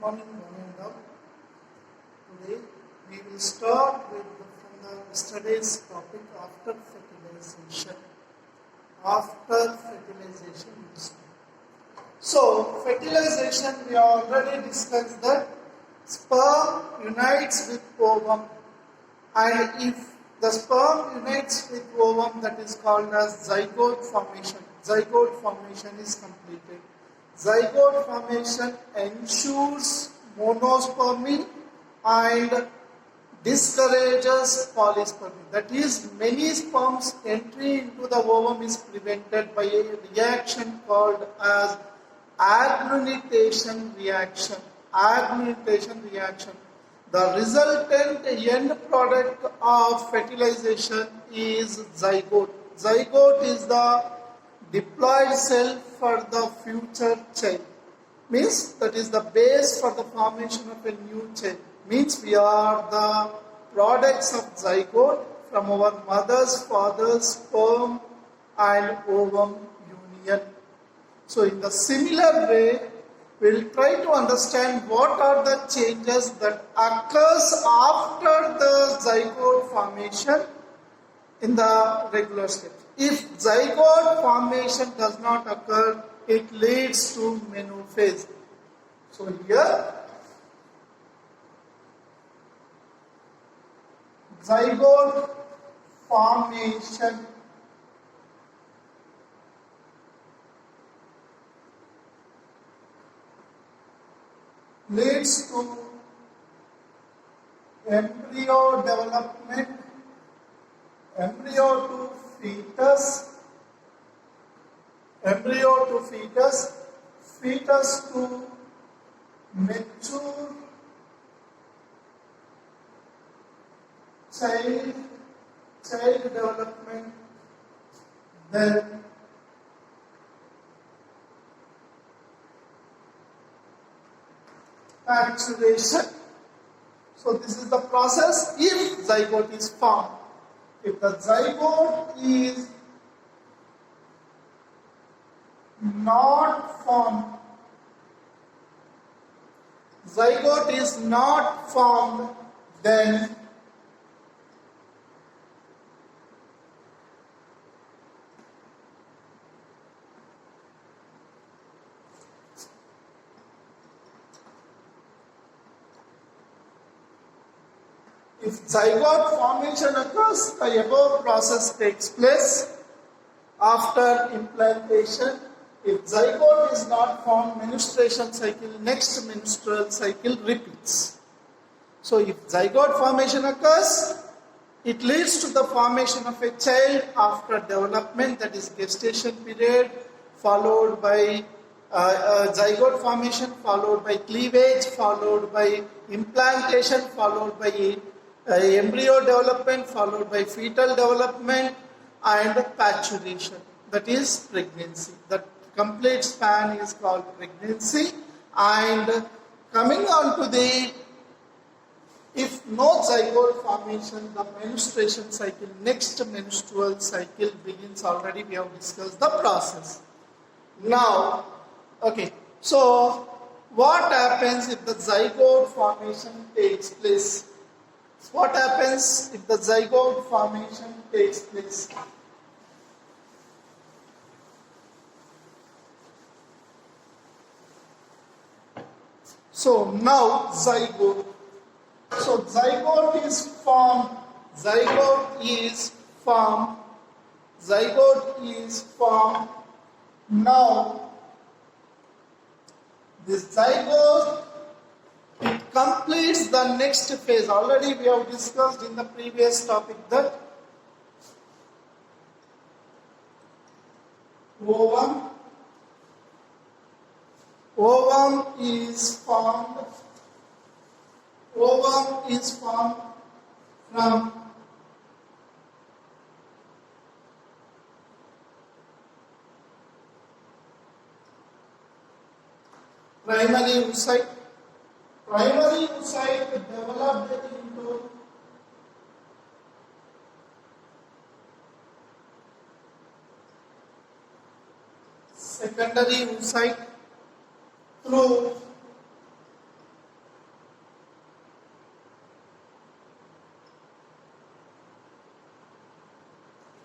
morning, one and all. Today we will start with from the yesterday's topic after fertilization. After fertilization, we start. So fertilization, we already discussed that sperm unites with ovum, and if the sperm unites with ovum, that is called as zygote formation. Zygote formation is completed. Zygote formation ensures monospermy and discourages polyspermy. That is, many sperms entry into the ovum is prevented by a reaction called as agglutination reaction. Agglutination reaction. The resultant end product of fertilization is zygote. Zygote is the diploid cell for the future child. Means that is the base for the formation of a new child. Means we are the products of zygote from our mother's, father's sperm and ovum union. So in the similar way, we will try to understand what are the changes that occurs after the zygote formation in the regular stage. If zygote formation does not occur, it leads to menophase. So here, zygote formation leads to embryo development, embryo to fetus, fetus to mature child development, then maturation. So this is the process if zygote is formed. If the zygote is not formed, then if zygote formation occurs, the above process takes place after implantation. If zygote is not formed, menstruation cycle, next menstrual cycle repeats. So if zygote formation occurs, it leads to the formation of a child after development, that is gestation period, followed by zygote formation, followed by cleavage, followed by implantation, followed by embryo development, followed by fetal development and paturation, that is pregnancy. The complete span is called pregnancy. And coming on to the, if no zygote formation, the menstruation cycle, next menstrual cycle begins. Already we have discussed the process. Now, okay, so what happens if the zygote formation takes place? What happens if the zygote formation takes place? So now zygote. So zygote is formed. Now this zygote, it completes the next phase. Already we have discussed in the previous topic that ovum is formed from primary oocyte. Primary oocyte developed into secondary oocyte through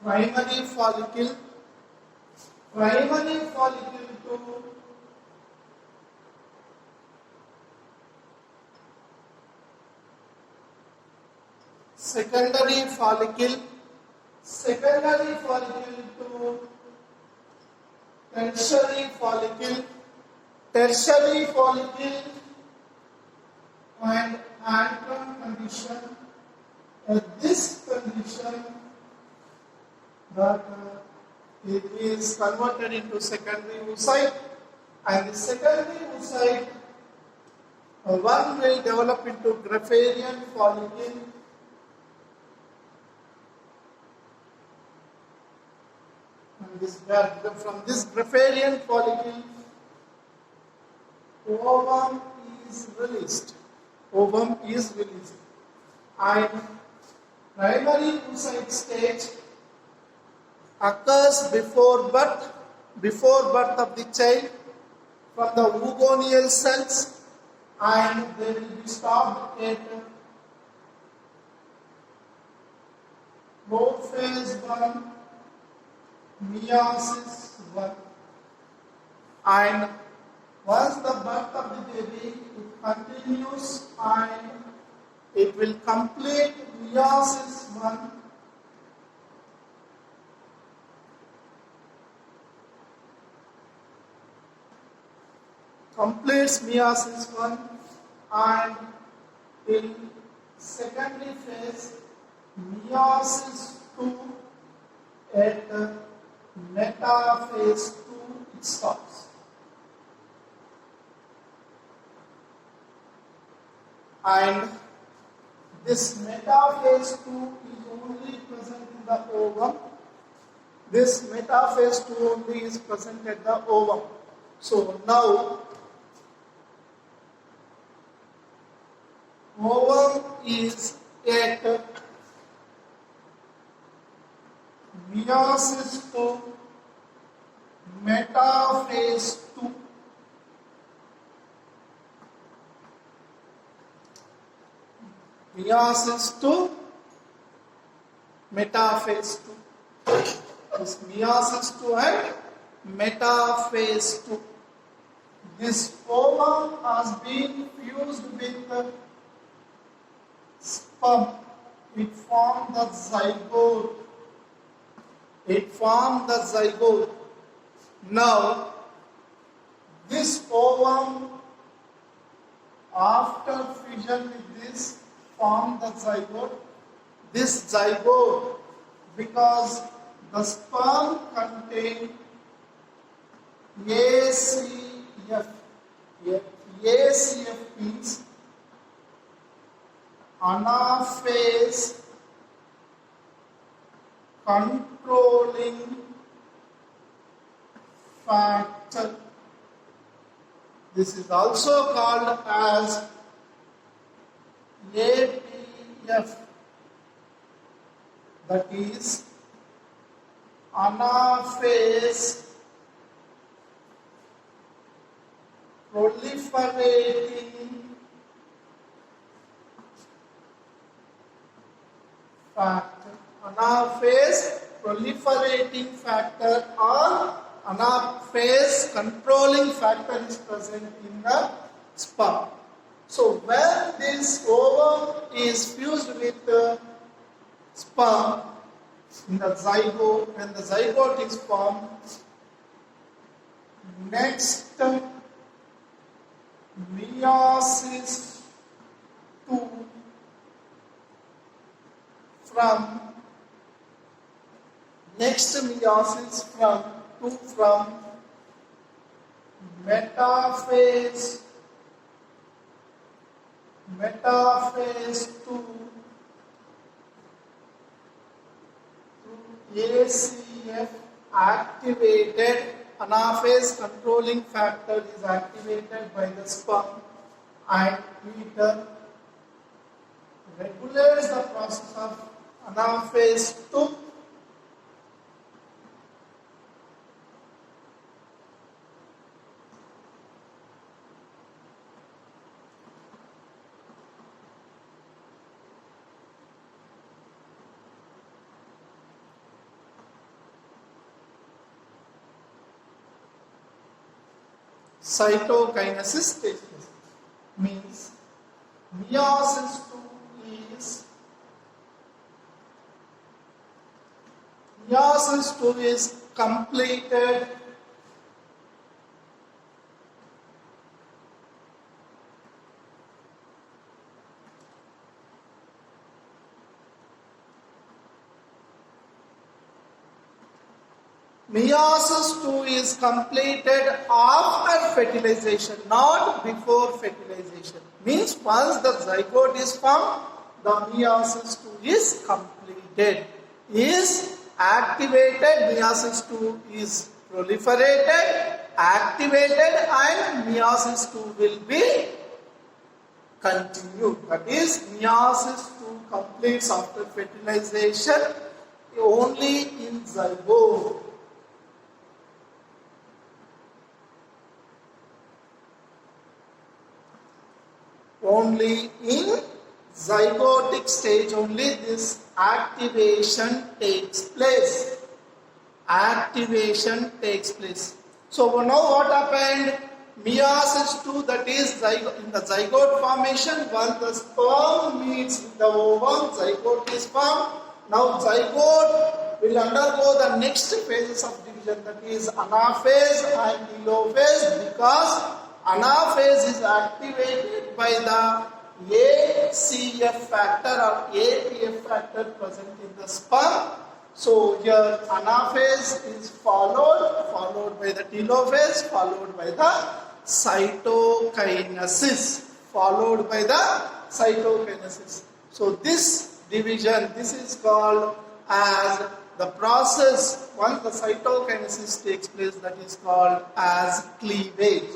primary follicle to secondary follicle to tertiary follicle and antrum condition. This condition that it is converted into secondary oocyte, and the secondary oocyte one will develop into Grapharian follicle, and from this Grapharian follicle ovum is released. And primary oocyte stage occurs before birth of the child from the oogonial cells, and they will be stopped at prophase 1, meiosis 1. And once the birth of the baby, it continues and it will complete meiosis 1. Completes meiosis 1, and in secondary phase meiosis 2, at metaphase 2 it stops. And this metaphase 2 is only present in the ovum. This metaphase 2 only is present at the ovum. So now ovum is at meiosis 2, metaphase 2. Meiosis 2, metaphase 2. This meiosis 2 and metaphase 2. This ovum has been fused with sperm. It formed the zygote. Now, this ovum, after fusion with this, formed the zygote. This zygote, because the sperm contains ACF. ACF means anaphase controlling factor. This is also called as APF, that is anaphase proliferating factor. Anaphase proliferating factor or anaphase controlling factor is present in the sperm. So when this ovum is fused with sperm in the zygote, when the zygote is formed, next meiosis 2 from metaphase 2 to ACF activated. Anaphase controlling factor is activated by the sperm, and it regulates the process of anaphase 2. cytokinesis takes place. Means meiosis 2 is completed Meiosis 2 is completed after fertilization, not before fertilization. Means once the zygote is formed, the meiosis 2 is completed, is activated, meiosis 2 is proliferated, activated, and meiosis 2 will be continued. That is, meiosis 2 completes after fertilization only in zygote. Only in zygotic stage only this activation takes place. Activation takes place. So now what happened? Meiosis 2, that is in the zygote formation, once the sperm meets with the ovum, zygote is formed. Now zygote will undergo the next phases of division, that is anaphase and telophase, because anaphase is activated by the ACF factor or ATF factor present in the sperm. So here anaphase is followed by the telophase, followed by the cytokinesis, So this division, this is called as the process, once the cytokinesis takes place, that is called as cleavage.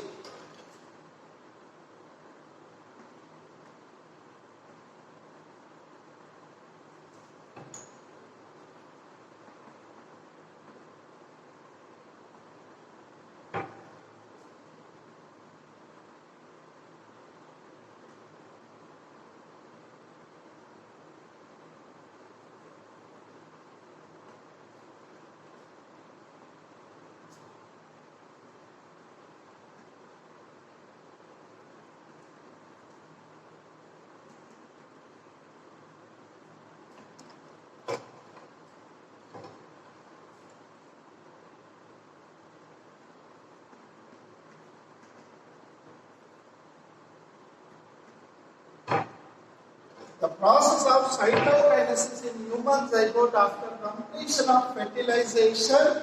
The process of cytokinesis in human zygote after completion of fertilization,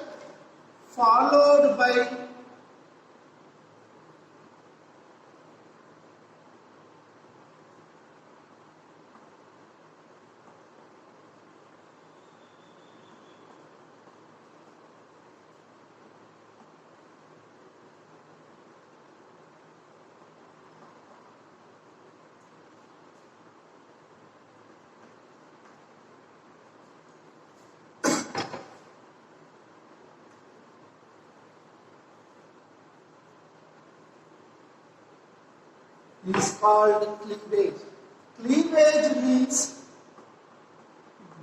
followed by is called cleavage. Cleavage means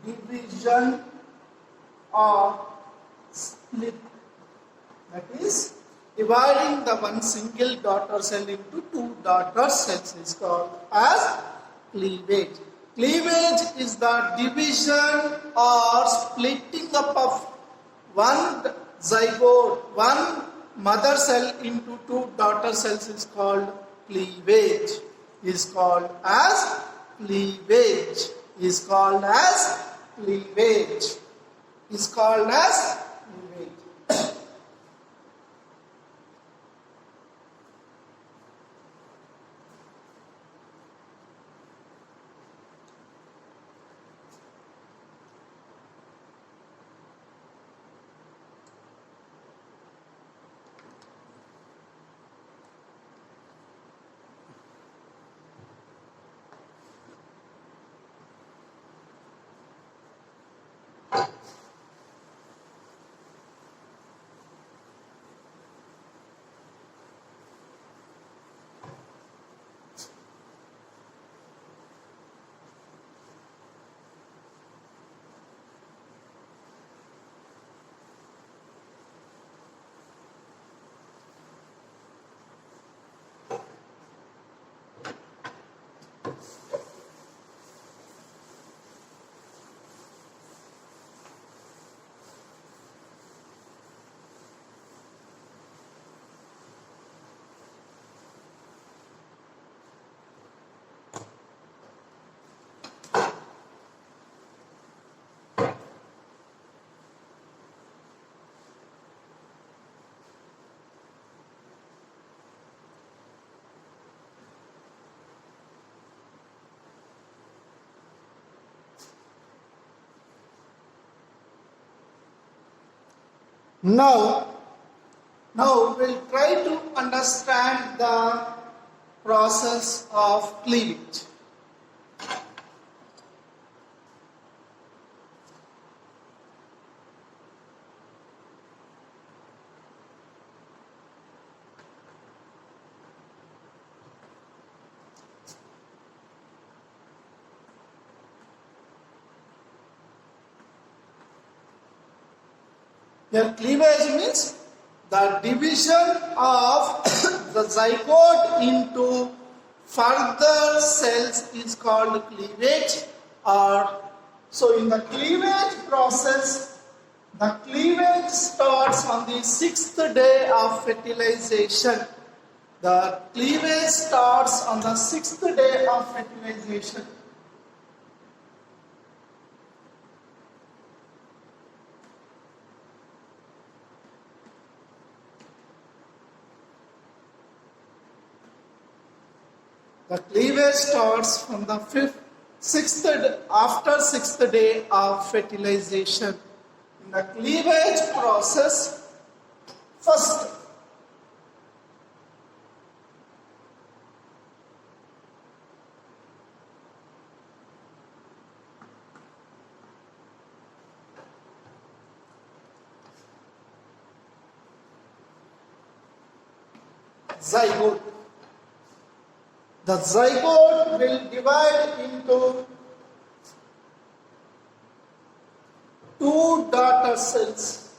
division or split. That is, dividing the one single daughter cell into two daughter cells is called as cleavage. Cleavage is the division or splitting up of one zygote, one mother cell into two daughter cells is called cleavage. Is called as cleavage. Is called as cleavage. Is called as cleavage. Now, now we'll try to understand the process of cleavage. Here cleavage means the division of the zygote into further cells is called cleavage. Or so in the cleavage process, the cleavage starts on the 6th day of fertilization. The cleavage starts on the 6th day of fertilization. The cleavage starts from the after 6th day of fertilization. In the cleavage process, first zygote. The zygote will divide into two daughter cells.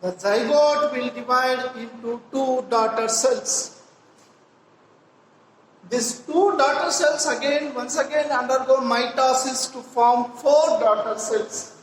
The zygote will divide into two daughter cells. These two daughter cells once again undergo mitosis to form four daughter cells.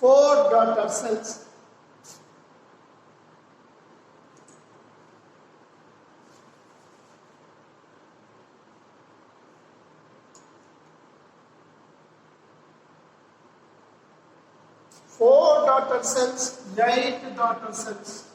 Four daughter cells. Four daughter cells, 8 daughter cells.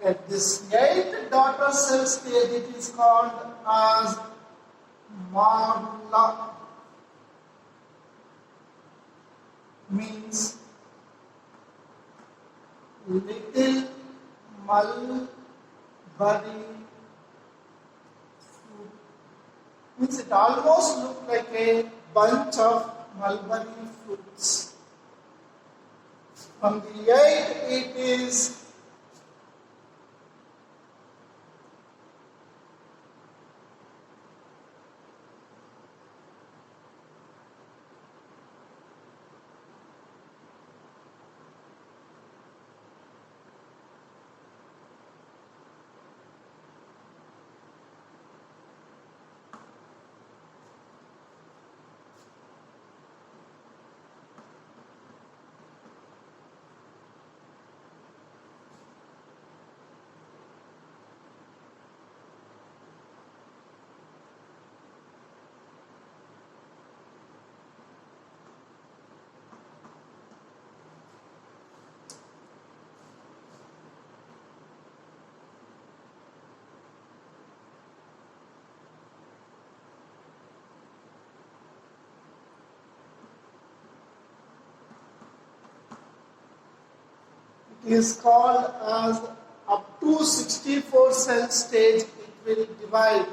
At this 8 daughter cell stage, it is called as morula. Means little mulberry fruit. Means it almost looks like a bunch of mulberry fruits. From the 8, it is is called as up to 64 cell stage it will divide.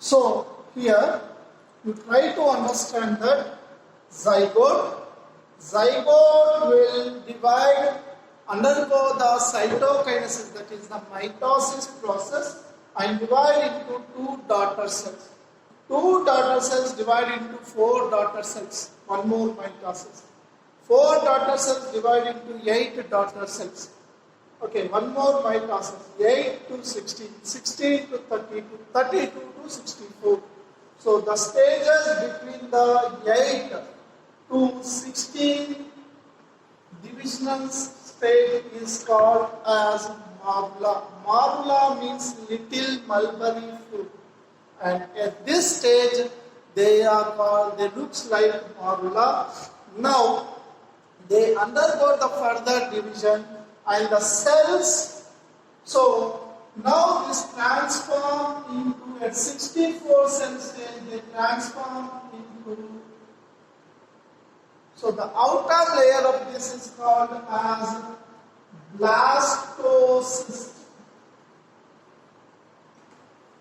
So here you try to understand that zygote will divide, undergo the cytokinesis, that is the mitosis process, and divide into two daughter cells. Two daughter cells divide into four daughter cells, one more mitosis. Four daughter cells divide into 8 daughter cells. Okay, one more mitosis, 8 to 16, 16 to 32, 32 to 64. So the stages between the 8 to 16 divisional stage is called as marula. Marula means little mulberry fruit. And at this stage, they looks like marula. Now, they undergo the further division and the cells. So, now this transform into, at 64 cell stage, they transform into, so the outer layer of this is called as blastocyst.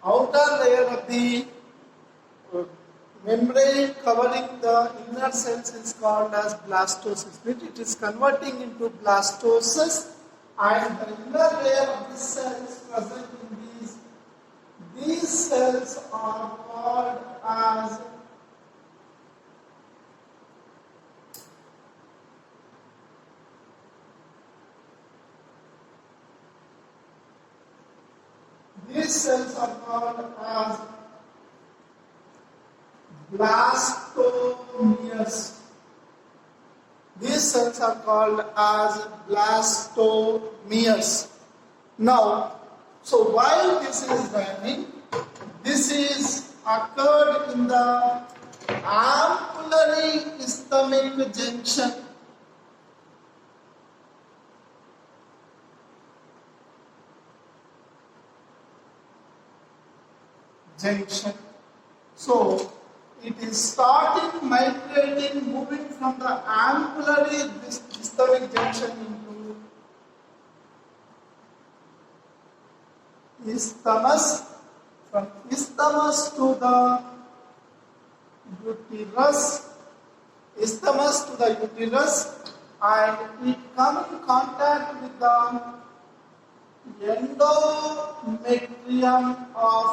Outer layer of the membrane covering the inner cells is called as blastocyst. It is converting into blastocyst, and the inner layer of the cells present in these cells are called as blastomeres. These cells are called as blastomeres. Now, so while this is running, this is occurred in the ampullary isthmic junction. So, it is starting migrating, moving from the ampullary isthmic junction into isthmus, from isthmus to the uterus, and it comes in contact with the endometrium of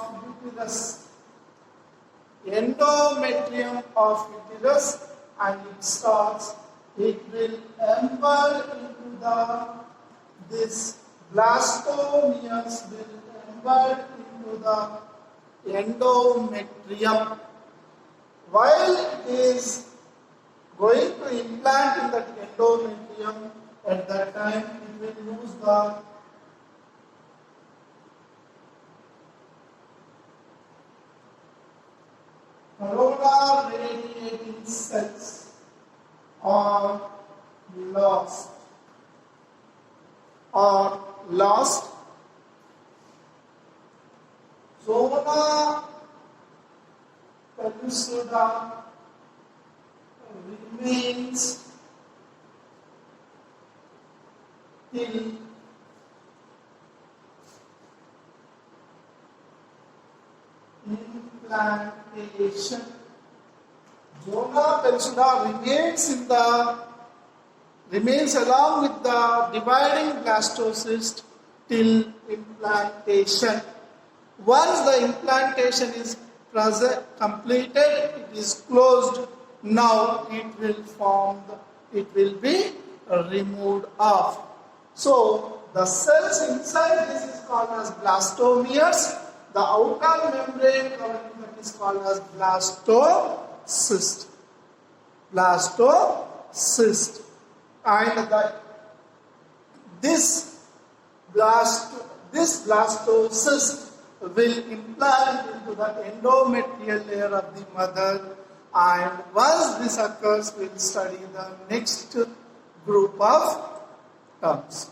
uterus. And it will embed into this blastomeres will embed into the endometrium. While it is going to implant in that endometrium, at that time it will lose the coronal radiating cells are lost. Zona pellucida remains till implantation. Zona pellucida remains along with the dividing blastocyst till implantation. Once the implantation is completed, it is closed. Now it will form it will be removed off. So the cells inside this is called as blastomeres. The outer membrane covering that is called as blastocyst. Blastocyst. And this blastocyst will implant into the endometrial layer of the mother, and once this occurs, we will study the next group of terms.